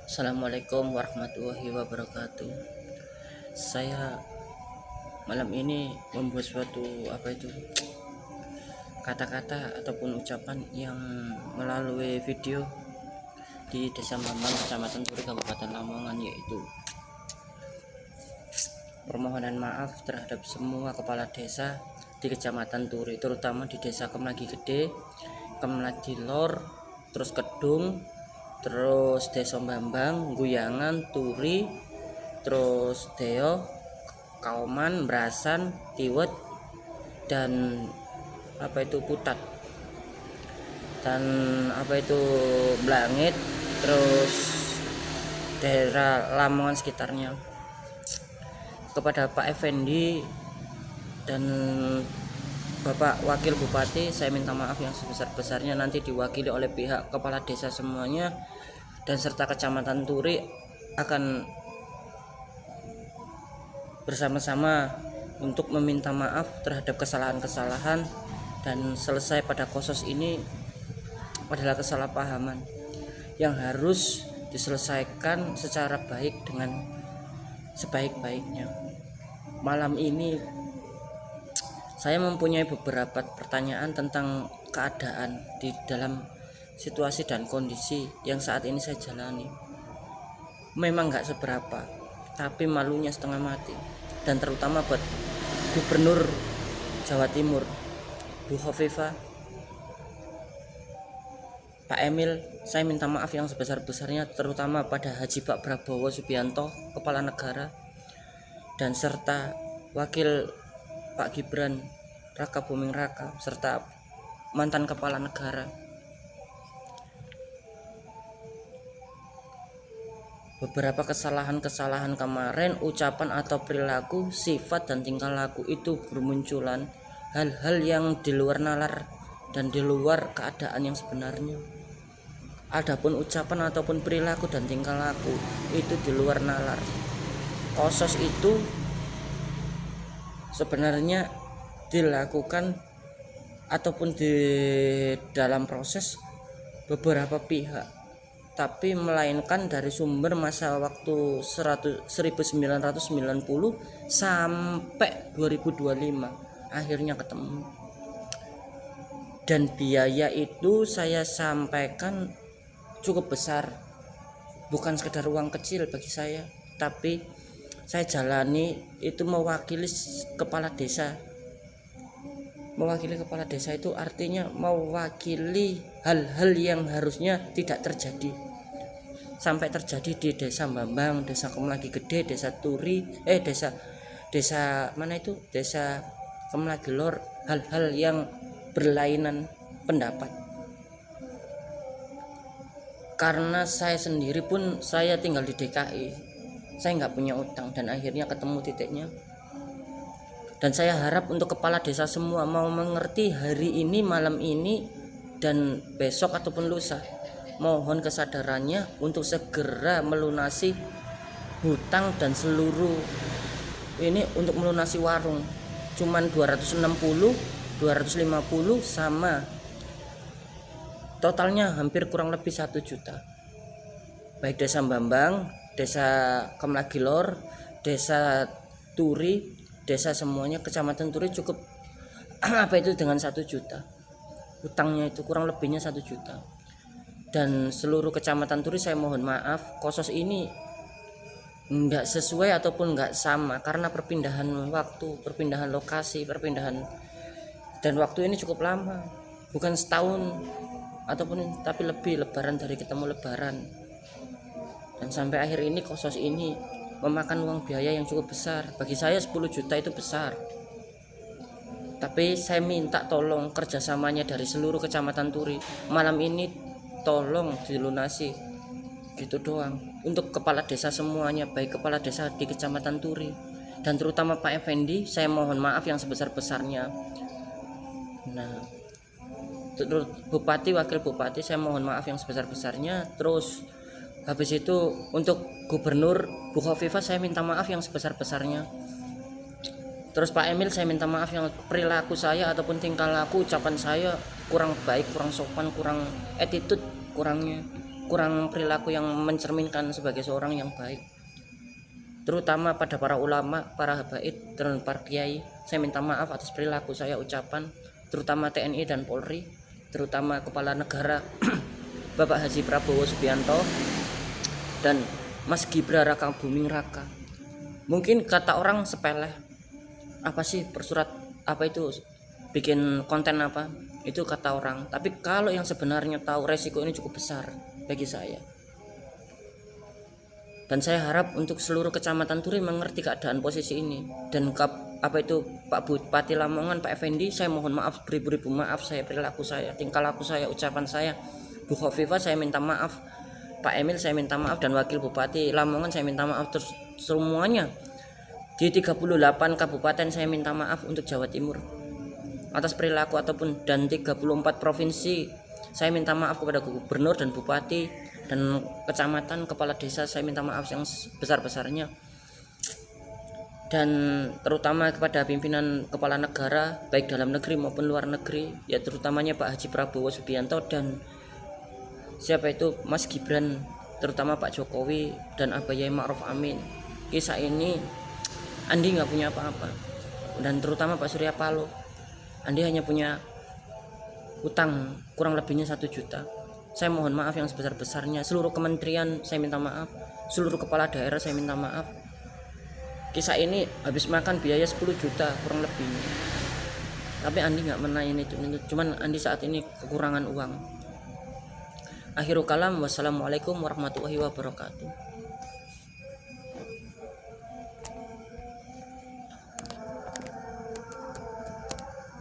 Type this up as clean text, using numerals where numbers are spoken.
Assalamualaikum warahmatullahi wabarakatuh. Saya malam ini membuat suatu kata-kata ataupun ucapan yang melalui video di Desa Mamang, Kecamatan Turi, Kabupaten Lamongan, yaitu permohonan maaf terhadap semua kepala desa di Kecamatan Turi, terutama di Desa Kemlagi Gede, Kemlagi Lor, terus Kedung, terus Desa Bambang, Guyangan, Turi, terus Deo, Kauman, Brasan, Tiwet, dan Putat, dan Blangit, terus daerah Lamongan sekitarnya. Kepada Pak Effendi dan Bapak Wakil Bupati, saya minta maaf yang sebesar-besarnya, nanti diwakili oleh pihak kepala desa semuanya dan serta Kecamatan Turi akan bersama-sama untuk meminta maaf terhadap kesalahan-kesalahan, dan selesai pada kasus ini adalah kesalahpahaman yang harus diselesaikan secara baik dengan sebaik-baiknya. Malam ini saya mempunyai beberapa pertanyaan tentang keadaan di dalam situasi dan kondisi yang saat ini saya jalani. Memang gak seberapa, tapi malunya setengah mati. Dan terutama buat Gubernur Jawa Timur, Bu Hovifah, Pak Emil, saya minta maaf yang sebesar-besarnya, terutama pada Haji Pak Prabowo Subianto, Kepala Negara, dan serta Wakil Pak Gibran Raka Buming Raka, serta mantan Kepala Negara. Beberapa kesalahan-kesalahan kemarin, ucapan atau perilaku, sifat dan tingkah laku itu bermunculan hal-hal yang di luar nalar dan di luar keadaan yang sebenarnya. Adapun ucapan ataupun perilaku dan tingkah laku itu di luar nalar. Kasus itu sebenarnya dilakukan ataupun di dalam proses beberapa pihak, tapi melainkan dari sumber masa waktu 1990 sampai 2025 akhirnya ketemu. Dan biaya itu saya sampaikan cukup besar, bukan sekedar uang kecil bagi saya, tapi saya jalani itu mewakili kepala desa. Mewakili kepala desa itu artinya mewakili hal-hal yang harusnya tidak terjadi, sampai terjadi di Desa Bambang, Desa Kemlagi Gede, Desa Turi, desa mana itu, Desa Kemlagi Lor, hal-hal yang berlainan pendapat. Karena saya sendiri pun, saya tinggal di DKI, saya nggak punya utang, dan akhirnya ketemu titiknya. Dan saya harap untuk kepala desa semua mau mengerti hari ini, malam ini, dan besok ataupun lusa. Mohon kesadarannya untuk segera melunasi hutang dan seluruh ini, untuk melunasi warung. Cuman 260, 250 sama totalnya hampir kurang lebih 1 juta. Baik Desa Bambang, Desa Kemlagi Lor, Desa Turi, desa semuanya Kecamatan Turi cukup dengan 1 juta. Hutangnya itu kurang lebihnya 1 juta. Dan seluruh Kecamatan Turi saya mohon maaf, kasus ini enggak sesuai ataupun enggak sama karena perpindahan waktu, perpindahan lokasi, dan waktu ini cukup lama, bukan setahun ataupun tapi lebih, lebaran dari ketemu lebaran. Dan sampai akhir ini kasus ini memakan uang biaya yang cukup besar. Bagi saya 10 juta itu besar, tapi saya minta tolong kerjasamanya dari seluruh Kecamatan Turi. Malam ini tolong dilunasi, gitu doang. Untuk kepala desa semuanya, baik kepala desa di Kecamatan Turi dan terutama Pak Effendi, saya mohon maaf yang sebesar-besarnya. Nah, terus Bupati, Wakil Bupati, saya mohon maaf yang sebesar-besarnya. Terus habis itu untuk Gubernur Bu Hovifah, saya minta maaf yang sebesar-besarnya. Terus Pak Emil, saya minta maaf yang perilaku saya ataupun tingkah laku, ucapan saya kurang baik, kurang sopan, kurang attitude, kurang perilaku yang mencerminkan sebagai seorang yang baik, terutama pada para ulama, para habaib, dan para kiai. Saya minta maaf atas perilaku saya, ucapan, terutama TNI dan Polri, terutama Kepala Negara Bapak Haji Prabowo Subianto dan Mas Gibran Raka Buming Raka. Mungkin kata orang sepele, apa sih persurat, apa itu bikin konten apa, itu kata orang. Tapi kalau yang sebenarnya tahu, resiko ini cukup besar bagi saya. Dan saya harap untuk seluruh kecamatan Turi mengerti keadaan posisi ini. Dan apa itu Pak Bupati Lamongan, Pak Effendi, saya mohon maaf, beribu-ribu maaf, saya perilaku saya, tingkah laku saya, ucapan saya. Bu Khofifah saya minta maaf, Pak Emil saya minta maaf, dan Wakil Bupati Lamongan saya minta maaf, terus semuanya di 38 kabupaten saya minta maaf untuk Jawa Timur atas perilaku ataupun, dan 34 provinsi saya minta maaf kepada gubernur dan bupati dan kecamatan, kepala desa, saya minta maaf yang besar-besarnya. Dan terutama kepada pimpinan kepala negara baik dalam negeri maupun luar negeri, ya terutamanya Pak Haji Prabowo Subianto dan siapa itu Mas Gibran, terutama Pak Jokowi dan Abah Yai Ma'ruf Amin. Kisah ini Andi nggak punya apa-apa, dan terutama Pak Surya Paloh, Andi hanya punya utang kurang lebihnya 1 juta. Saya mohon maaf yang sebesar-besarnya. Seluruh kementerian saya minta maaf, seluruh kepala daerah saya minta maaf. Kisah ini habis makan biaya 10 juta kurang lebihnya, tapi Andi nggak menayin itu. Cuman Andi saat ini kekurangan uang. Akhirul kalam, wassalamualaikum warahmatullahi wabarakatuh.